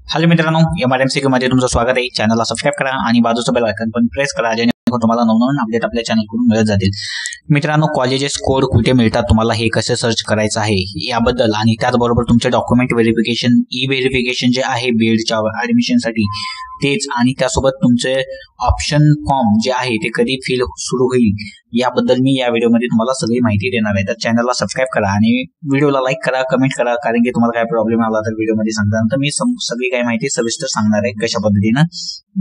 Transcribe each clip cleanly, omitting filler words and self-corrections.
Hello मित्रांनो, MRMCQ मध्ये तुमचं स्वागत आहे। चॅनलला सबस्क्राइब करा आणि बाजूचं बेल आयकॉन पण प्रेस करा, जेणेकरून तुम्हाला नवनवीन अपडेट आपल्या चॅनलकडून मिळत जातील। मित्रांनो, कॉलेजेस कोड कुठे मिळतात, तुम्हाला हे कसे सर्च करायचं आहे याबद्दल आणि त्याचबरोबर तुमचे डॉक्युमेंट व्हेरिफिकेशन, ई व्हेरिफिकेशन जे आहे बीएडच्या ऍडमिशनसाठी तेच, आणि त्यासोबत तुमचे ऑप्शन फॉर्म जे आहे ते कधी फिल सुरू होईल याबद्दल मी या व्हिडिओमध्ये तुम्हाला सगळी माहिती देणार आहे। तर चॅनलला सबस्क्राइब करा आणि व्हिडिओला लाईक करा, कमेंट करा, कारण की तुम्हाला काय प्रॉब्लेम आला तर व्हिडिओमध्ये सांगा। तर मी सगळी काही माहिती सविस्तर सांगणार आहे, कशा पद्धतीने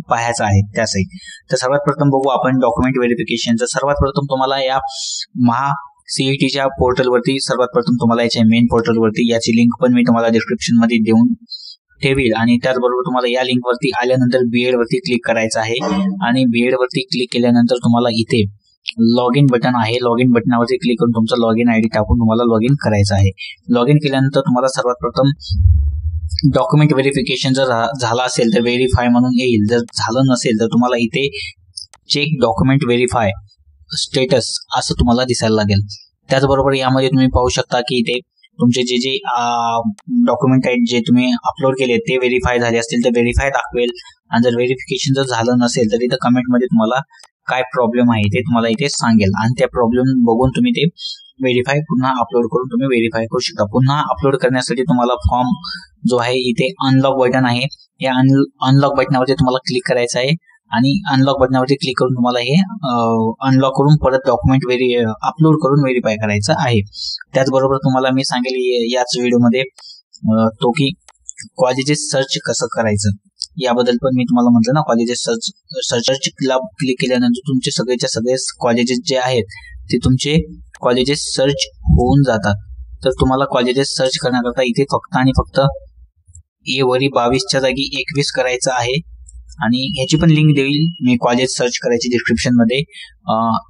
पाहायचं आहे त्यासाठी। तर सर्वात प्रथम बघू आपण डॉक्युमेंट व्हेरिफिकेशनचं। सर्वात प्रथम तुम्हाला या महा सीईटीच्या पोर्टलवरती सर्वात प्रथम तुम्हाला याच्या मेन पोर्टलवरती याची लिंक पण मी तुम्हाला डिस्क्रिप्शन मध्ये देऊन ठेवील, आणि त्याचबरोबर तुम्हाला या लिंक वरती आल्यानंतर बीएड वरती क्लिक करायचं आहे आणि बीएड वरती क्लिक केल्यानंतर तुम्हाला इथे लॉग इन बटन आहे, लॉग इन बटनावरती क्लिक करून तुमचा लॉग इन आयडी टाकून तुम्हाला लॉग इन करायचं आहे। लॉग इन केल्यानंतर तुम्हाला सर्वात प्रथम डॉक्युमेंट व्हेरिफिकेशन जर झाला असेल तर व्हेरीफाय म्हणून येईल, जर झालं नसेल तर तुम्हाला इथे चेक डॉक्युमेंट व्हेरीफाय स्टेटस असं तुम्हाला दिसायला लागेल। त्याचबरोबर यामध्ये तुम्ही पाहू शकता की इथे तुमचे जे डॉक्युमेंट आहेत जे तुम्ही अपलोड केले ते व्हेरीफाय झाले असतील तर व्हेरीफाय दाखवेल, आणि जर व्हेरिफिकेशन जर झालं नसेल तर इथं कमेंट मध्ये तुम्हाला काय प्रॉब्लेम आहे ते तुम्हाला इथे सांगेल, आणि त्या प्रॉब्लेम बघून तुम्ही ते व्हेरीफाय पुन्हा अपलोड करून तुम्ही व्हेरीफाय करू शकता। पुन्हा अपलोड करण्यासाठी तुम्हाला फॉर्म जो आहे इथे अनलॉक बटन आहे, या अनलॉक बटनावरती तुम्हाला क्लिक करायचं आहे, आणि अनलॉक बटनावरती क्लिक करून तुम्हाला हे अनलॉक करून परत डॉक्युमेंट अपलोड करून व्हेरीफाय करायचं आहे। त्याचबरोबर तुम्हाला मी सांगेल याच व्हिडिओमध्ये तो की कॉलेजेस सर्च कसं करायचं याबद्दल पण मी तुम्हाला म्हटलं ना, कॉलेजेस सर्च क्लिक केल्यानंतर तुमचे सगळेच्या सगळे कॉलेजेस जे आहेत ते तुमचे कॉलेजेस सर्च होऊन जातात। तर तुम्हाला कॉलेजेस सर्च करण्याकरता इथे फक्त आणि फक्त ए वरी 22च्या जागी 21 करायचं आहे, आणि ह्याची पण लिंक देईल मी कॉलेज सर्च करायची डिस्क्रिप्शन मध्ये।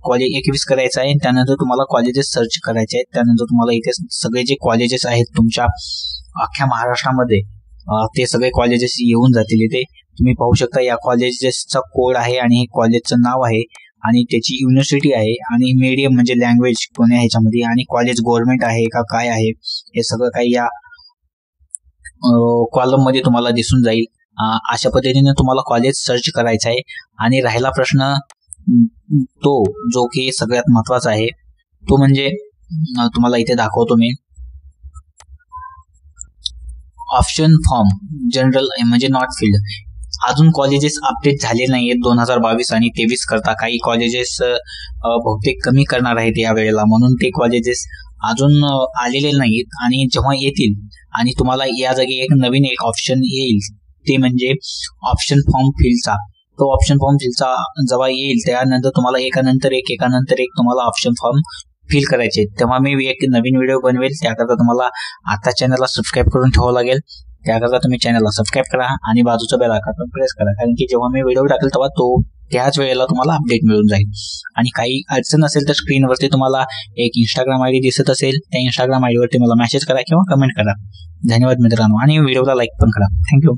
कॉलेज 21 करायचं आहे, त्यानंतर तुम्हाला कॉलेजेस सर्च करायचे आहेत। त्यानंतर तुम्हाला इथे सगळे जे कॉलेजेस आहेत तुमच्या अख्ख्या महाराष्ट्रामध्ये ते सगळे कॉलेजेस येऊन जातील। इथे तुम्ही पाहू शकता या कॉलेजेसचा कोड आहे, आणि हे कॉलेजचं नाव आहे, आणि त्याची युनिव्हर्सिटी आहे, आणि मीडियम म्हणजे लँग्वेज कोण्या ह्याच्यामध्ये, आणि कॉलेज गव्हर्नमेंट आहे का काय आहे हे सगळं काही या कॉलम मध्ये तुम्हाला दिसून जाईल। अशा पद्धतीने तुम्हाला कॉलेज सर्च करायचं आहे। आणि राहिला प्रश्न तो जो की सगळ्यात महत्वाचा आहे, तो म्हणजे तुम्हाला इथे दाखवतो मी ऑप्शन फॉर्म जनरल म्हणजे नॉट फिल्ड। अजून कॉलेजेस अपडेट झाले नाहीयेत 2022 आणि 23 करता। काही कॉलेजेस बहुतेक कमी करणार आहेत या वेळेला, म्हणून ते कॉलेजेस अजून आलेले नाहीत, आणि जेव्हा येतील आणि तुम्हाला या जागी नवीन एक ऑप्शन येईल ते म्हणजे ऑप्शन फॉर्म फिलचा। तो ऑप्शन फॉर्म फिलचा जेव्हा येईल त्यानंतर तुम्हाला एकानंतर एक तुम्हाला ऑप्शन फॉर्म फिल करायचे, तेव्हा मी एक नवीन व्हिडिओ बनवेल। त्याकरता तुम्हाला आता चॅनलला सबस्क्राइब करून ठेवावं लागेल। त्याकरता तुम्ही चॅनलला सबस्क्राइब करा आणि बाजूचा बेल आयकॉन प्रेस करा, कारण की जेव्हा मी व्हिडिओ टाकेल तेव्हा तो त्याच वेळेला तुम्हाला अपडेट मिळून जाईल। आणि काही अडचण असेल तर स्क्रीनवरती तुम्हाला एक इंस्टाग्राम आयडी दिसत असेल, त्या इंस्टाग्राम आयडी वरती मला मेसेज करा किंवा कमेंट करा। धन्यवाद मित्रांनो, आणि व्हिडिओला लाईक पण करा। थँक्यू।